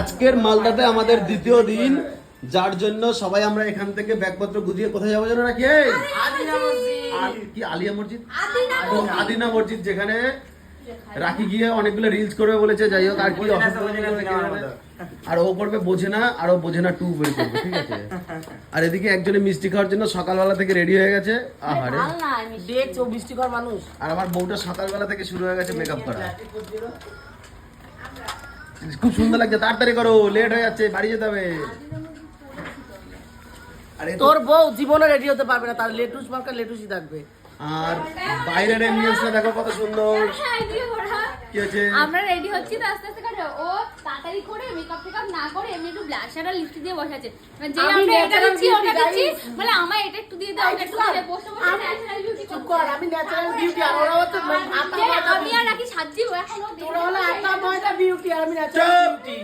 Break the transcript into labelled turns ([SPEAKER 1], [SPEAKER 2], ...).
[SPEAKER 1] আজকের মালদাতে আমাদের দ্বিতীয় দিন, যার জন্য সবাই আমরা এখান থেকে ব্যাগপত্র গুছিয়ে কোথায় যাবো জানো নাকি? কি আলিয়া মসজিদ, আদিনা মসজিদ, যেখানে রাখি গিয়ে অনেকগুলো রিলস করবে বলেছে। যাই হোক, আর কি আর ও করবে বোঝে না, আর ও বোঝে না 2 বের করবে, ঠিক আছে? আর এদিকে একজনে মিষ্টি খাওয়ার জন্য সকালবেলা থেকে রেডি হয়ে গেছে। আহারে
[SPEAKER 2] দেখছো মিষ্টি খাওয়ার মানুষ।
[SPEAKER 1] আর আমার বউটা সকালবেলা থেকে শুরু হয়ে গেছে মেকআপ করা। খুব সুন্দর লাগছে, তাড়াতাড়ি করো, লেট হয়ে যাচ্ছে, বাড়ি যেতে হবে।
[SPEAKER 2] তোর বউ জীবনে রেডি হতে পারবে না, তার লেটুস মার্কা লেটুসই থাকবে।
[SPEAKER 1] আর বাইরের অ্যাম্বিয়েন্সটা দেখো কত সুন্দর। কি হচ্ছে?
[SPEAKER 3] আমরা রেডি হচ্ছি তো আস্তে আস্তে করে, ও তাড়াতাড়ি করে মেকআপ টেকআপ না করে এমনি একটু ব্লাশার আর লিপস্টিক দিয়ে বসে আছে। যে আমরা এটা দিচ্ছি ওটা দিচ্ছি, বলে আমার এটা একটু দিয়ে দাও, ওটা একটু দিয়ে দাও, বসে বসে ন্যাচারাল বিউটি
[SPEAKER 2] কর। আমি ন্যাচারাল বিউটি, আর ওরা হচ্ছে
[SPEAKER 3] আমি আর নাকি সাজি, ও এখন
[SPEAKER 2] তোরা হলো আটা ময়দা বিউটি, আর আমি ন্যাচারাল বিউটি।